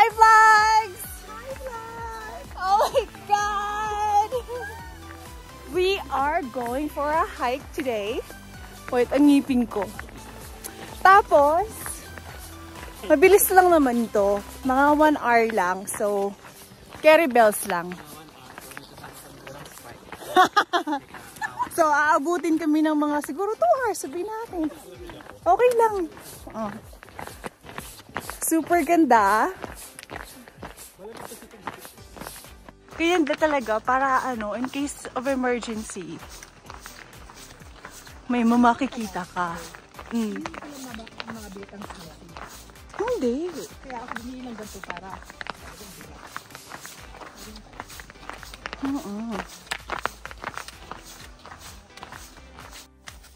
Hi, vlogs! Hi, vlogs! Oh my God! We are going for a hike today. Wait, ang ngipin ko. Tapos, mabilis lang naman ito. Mga 1 hour lang. So, carry bells lang. So, aabutin kami ng mga siguro 2 hours. Sabihin natin. Okay lang. Oh. Super ganda. Ganda talaga para ano, in case of emergency, may mamakikita ka. Mm. Hindi. Kaya ako bumili ng ganito para.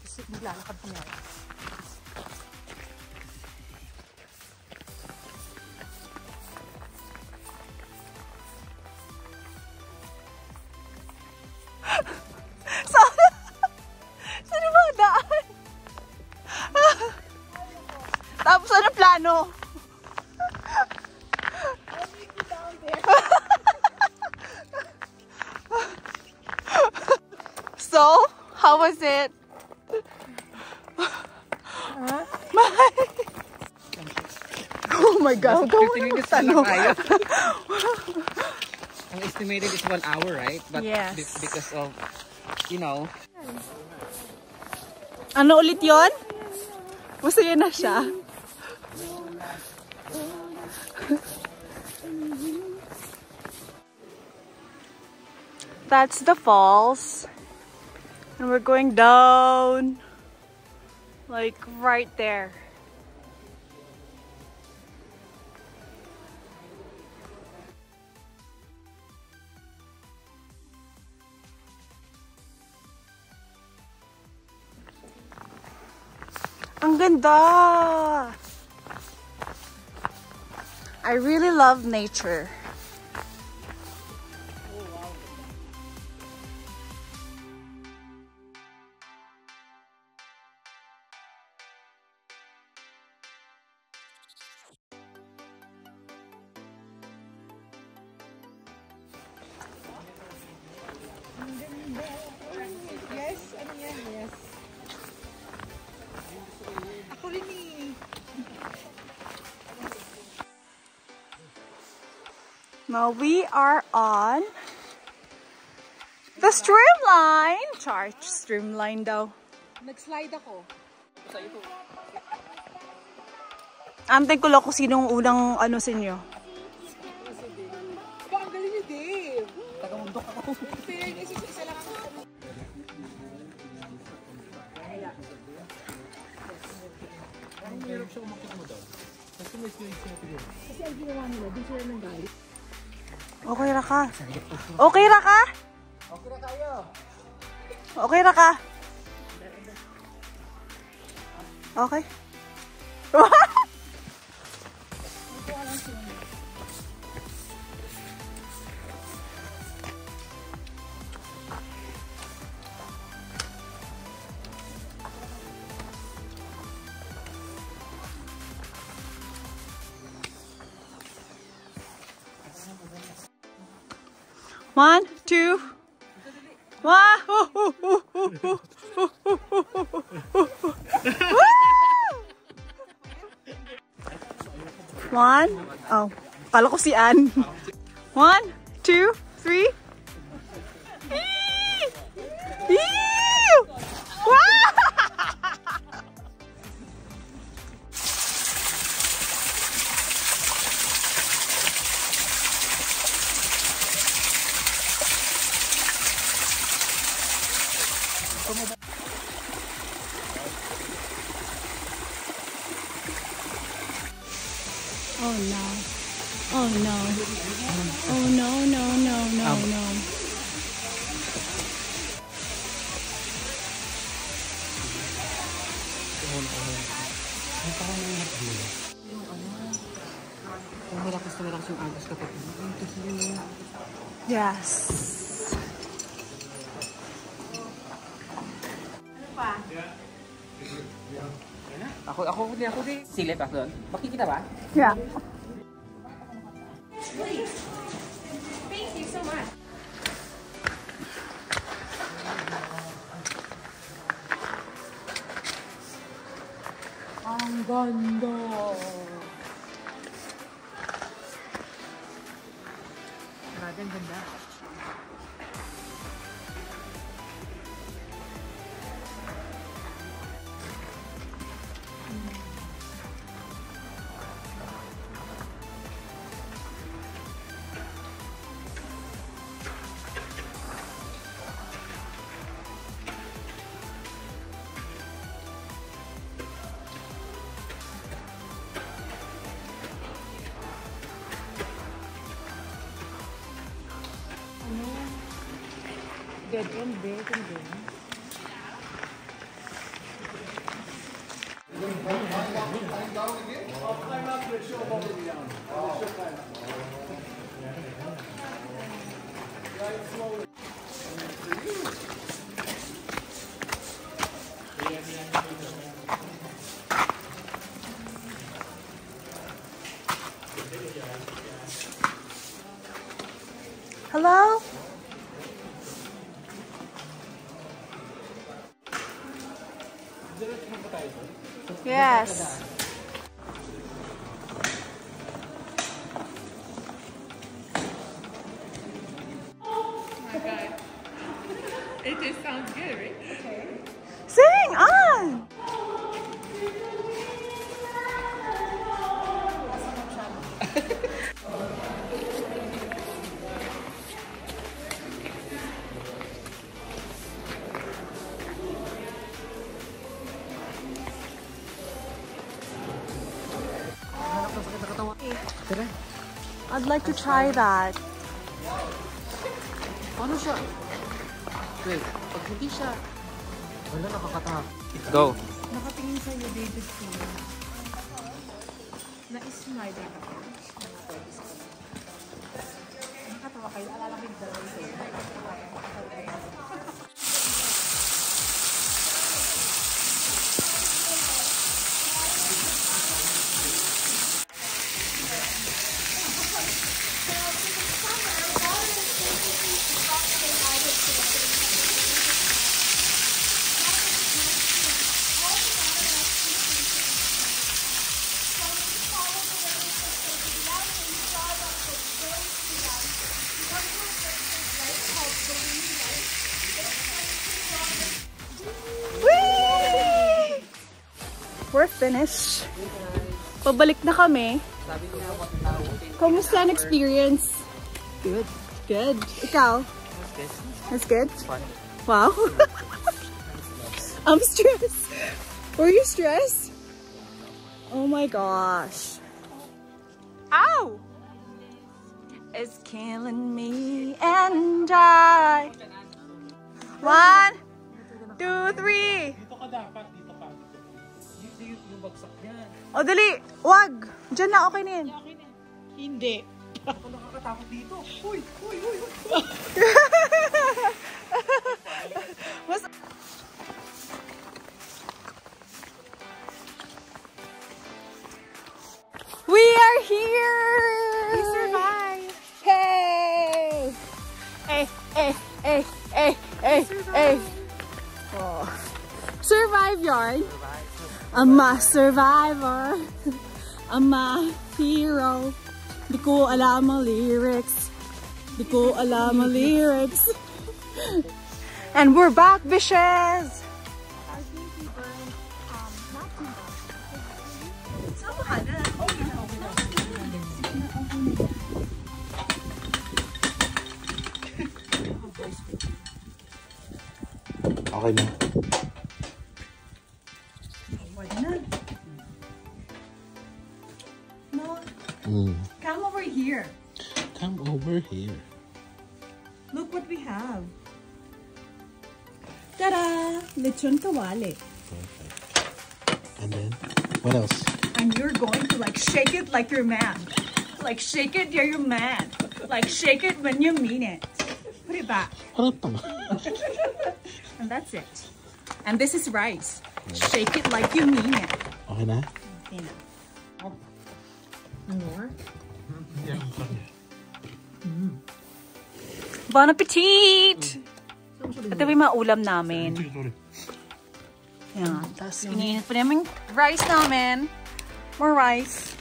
Kasi maglalakad ko ngayon. Saan ba daan? Tapos ano plano? So, how was it? Oh my God, ang estimated is 1 hour, right? But yes. Because of, you know. Ano ulit yon? Masaya na siya. That's the falls. And we're going down. Like right there. Ang ganda! I really love nature. Yes, ano yan, yes. Ako rin eh. Now we are on the streamline. Chart streamline daw. Nag-slide ako. Antay ko lang kung sinong unang ano sa inyo. Ba, ang galing ni Dave. Taga-mundok ako. Fairness, isa lang ako. Ang hirap siya umakit mo daw. Kasi may swimming siguro. Kasi ang ginawa nila, di sila nang galit. Okay ra ka? Okay ra ka? Okay na kayo. Okay ra ka? Okay. One, two. Wow. One. Oh, kala ko si Ann. 1, 2, 3. Wow! Oh no. Oh no. Oh no, no, no, no, no. Ay, parang nangyayat din. Kung malakas na malakas yung agos kapag Yes. Ano pa? Ako din. Silip ako doon. Makikita ba? Yeah. Please. Thank you so much. Ang ganda. Grabe, ang ganda. Dead end, dead end. Hello? Yes. Oh my god. It just sounds good, right? Okay. Sing on! I'd like to try that. Paano siya? Wait, pag hindi siya... Wala, nakakatakot. Go. Nakatingin sa'yo, David King. Na-smile ako. Nakatawa kayo. Alala ko yung dalawa sa'yo. We're finished. Pabalik na kami. Kamusta ang experience? Good. Good. Ikaw? That's good? Funny. Wow. I'm stressed. Were you stressed? Oh my gosh. Ow! It's killing me and I. 1, 2, 3. Dito ka dapat, dito ka. Yung bagsak niyan. O dali, wag. Diyan na, okay na yan. Hindi. Ako nakakatakot dito. Uy, uy, uy, uy. Mas... We are here! We survived. Hey! Hey, hey, hey, hey, hey, hey. Oh. Survive yarn. I'm a survivor. I'm a hero. Di ko alam ang lyrics. Di ko alam ang lyrics. And we're back, bitches! I think we burned, not too much. Sama na. Okay na, okay na. Okay na. Pwede na. No, come over here. Come over here. Look what we have. Ta-da! Lechon kawali. Perfect. And then, what else? And you're going to like shake it like you're mad. Like shake it, yeah, you're mad. Like shake it when you mean it. Put it back. And that's it. And this is rice. Shake it like you mean it. Okay na? Okay na. More? Yeah. Bon appetit! Ito yung mga ulam namin. Yan. Tapos iniinit pa namin rice namin. More rice.